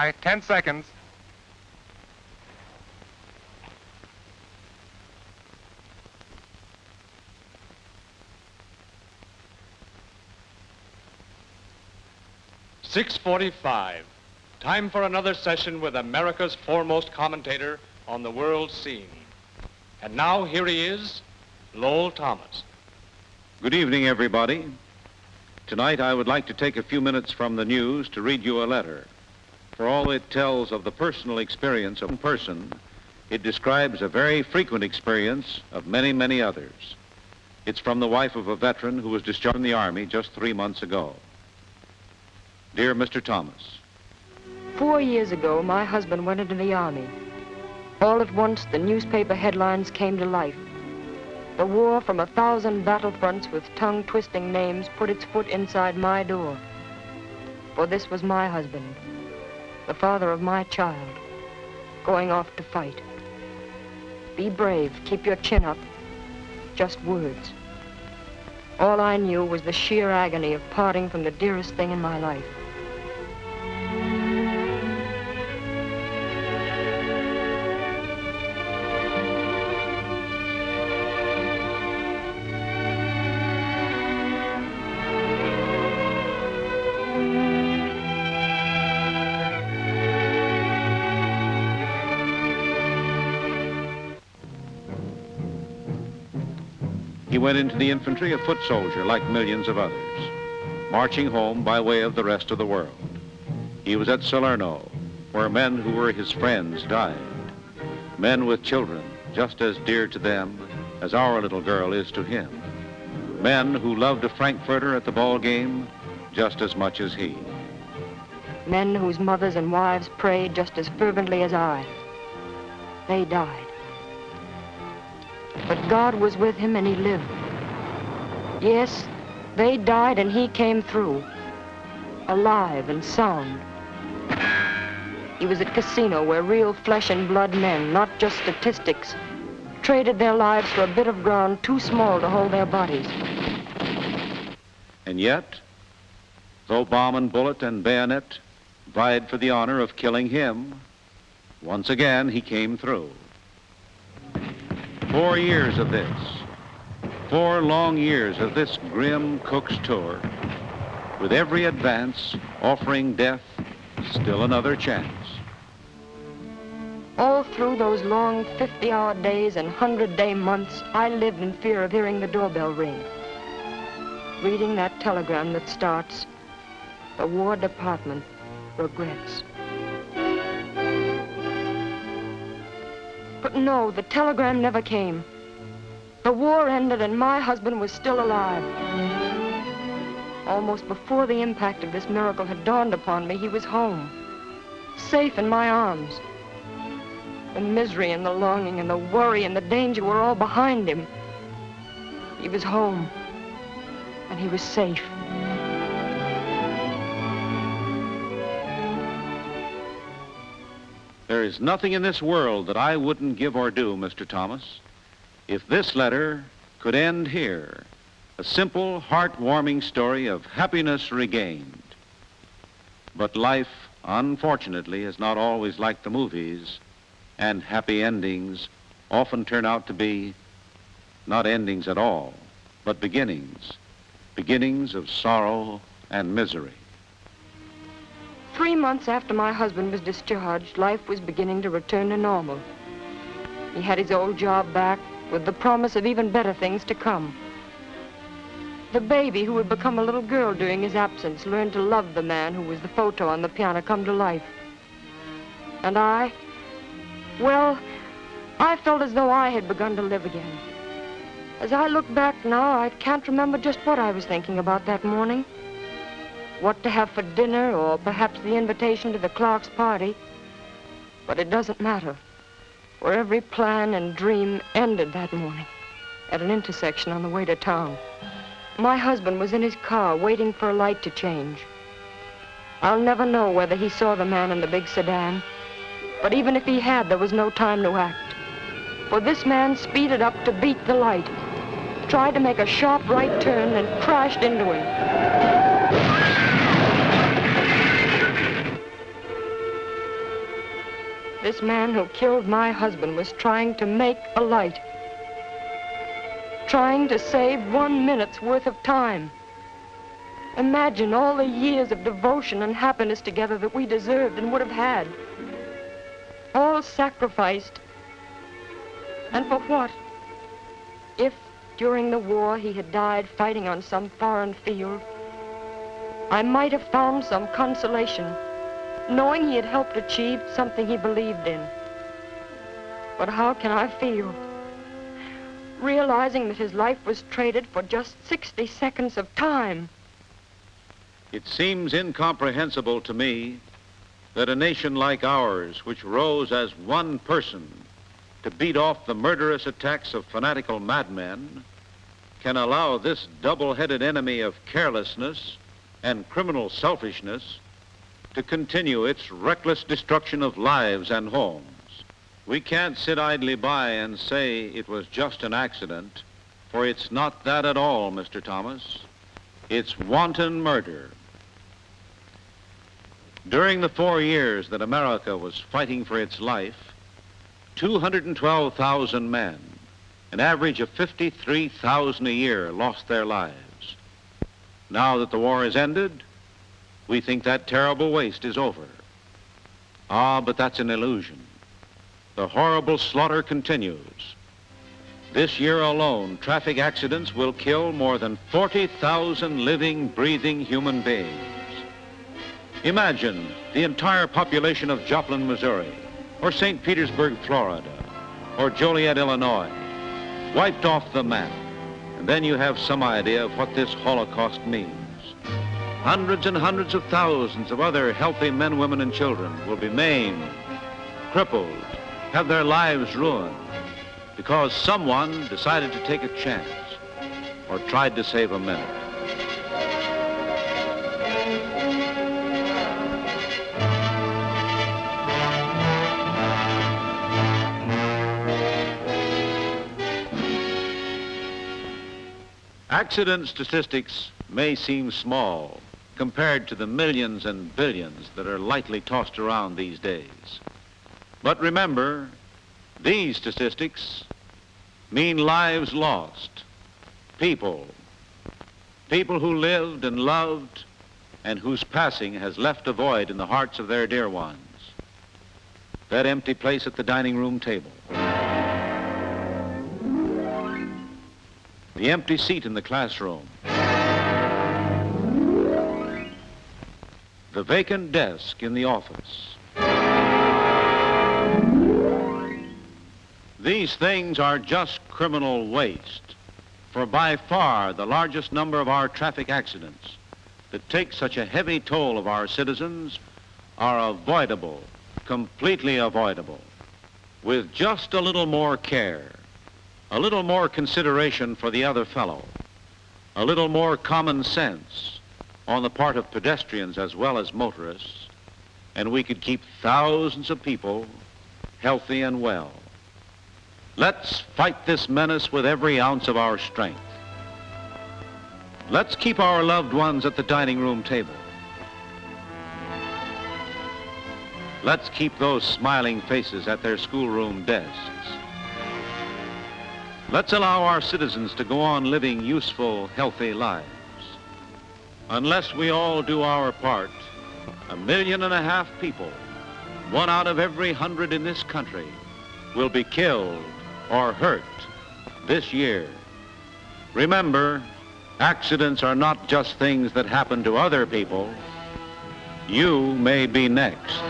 by. 10 seconds. .6:45. Time for another session with America's foremost commentator on the world scene. And now here he is, Lowell Thomas. Good evening, everybody. Tonight I would like to take a few minutes from the news to read you a letter. For all it tells of the personal experience of one person, it describes a very frequent experience of many, many others. It's from the wife of a veteran who was discharged from the Army just 3 months ago. Dear Mr. Thomas, 4 years ago, my husband went into the Army. All at once, the newspaper headlines came to life. The war from 1,000 battlefronts with tongue-twisting names put its foot inside my door. For this was my husband, the father of my child, going off to fight. Be brave, keep your chin up. Just words. All I knew was the sheer agony of parting from the dearest thing in my life. he went into the infantry a foot soldier like millions of others, marching home by way of the rest of the world. He was at Salerno, where men who were his friends died, men with children just as dear to them as our little girl is to him, men who loved a Frankfurter at the ball game just as much as he. Men whose mothers and wives prayed just as fervently as I. They died. But God was with him and he lived. Yes, they died and he came through, alive and sound. He was at casino where real flesh and blood men, not just statistics, traded their lives for a bit of ground too small to hold their bodies. And yet, though bomb and bullet and bayonet vied for the honor of killing him, once again he came through. 4 years of this, 4 long years of this grim Cook's tour, with every advance offering death still another chance. All through those long 50-hour days and 100-day months, I lived in fear of hearing the doorbell ring, reading that telegram that starts, "The War Department regrets." But no, the telegram never came. The war ended and my husband was still alive. Almost before the impact of this miracle had dawned upon me, he was home, safe in my arms. The misery and the longing and the worry and the danger were all behind him. He was home, and he was safe. There is nothing in this world that I wouldn't give or do, Mr. Thomas, if this letter could end here, a simple, heartwarming story of happiness regained. But life, unfortunately, is not always like the movies, and happy endings often turn out to be not endings at all, but beginnings, beginnings of sorrow and misery. 3 months after my husband was discharged, life was beginning to return to normal. He had his old job back with the promise of even better things to come. The baby who had become a little girl during his absence learned to love the man who was the photo on the piano come to life. And I felt as though I had begun to live again. As I look back now, I can't remember just what I was thinking about that morning. What to have for dinner, or perhaps the invitation to the Clark's party. But it doesn't matter, for every plan and dream ended that morning at an intersection on the way to town. My husband was in his car waiting for a light to change. I'll never know whether he saw the man in the big sedan, but even if he had, there was no time to act. For this man speeded up to beat the light, tried to make a sharp right turn, and crashed into him. This man who killed my husband was trying to make a light. Trying to save 1 minute's worth of time. Imagine all the years of devotion and happiness together that we deserved and would have had. All sacrificed. And for what? If, during the war, he had died fighting on some foreign field, I might have found some consolation, knowing he had helped achieve something he believed in. But how can I feel, realizing that his life was traded for just 60 seconds of time? It seems incomprehensible to me that a nation like ours, which rose as one person to beat off the murderous attacks of fanatical madmen, can allow this double-headed enemy of carelessness and criminal selfishness to continue its reckless destruction of lives and homes. We can't sit idly by and say it was just an accident, for it's not that at all, Mr. Thomas. It's wanton murder. During the 4 years that America was fighting for its life, 212,000 men, an average of 53,000 a year, lost their lives. Now that the war is ended, we think that terrible waste is over. Ah, but that's an illusion. The horrible slaughter continues. This year alone, traffic accidents will kill more than 40,000 living, breathing human beings. Imagine the entire population of Joplin, Missouri, or St. Petersburg, Florida, or Joliet, Illinois, wiped off the map, and then you have some idea of what this Holocaust means. Hundreds and hundreds of thousands of other healthy men, women, and children will be maimed, crippled, have their lives ruined, because someone decided to take a chance or tried to save a minute. Accident statistics may seem small compared to the millions and billions that are lightly tossed around these days. But remember, these statistics mean lives lost, people who lived and loved and whose passing has left a void in the hearts of their dear ones. That empty place at the dining room table. The empty seat in the classroom. The vacant desk in the office. These things are just criminal waste, for by far the largest number of our traffic accidents that take such a heavy toll of our citizens are avoidable, completely avoidable, with just a little more care, a little more consideration for the other fellow, a little more common sense on the part of pedestrians as well as motorists, and we could keep thousands of people healthy and well. Let's fight this menace with every ounce of our strength. Let's keep our loved ones at the dining room table. Let's keep those smiling faces at their schoolroom desks. Let's allow our citizens to go on living useful, healthy lives. Unless we all do our part, 1.5 million people, 1 out of every 100 in this country, will be killed or hurt this year. Remember, accidents are not just things that happen to other people. You may be next.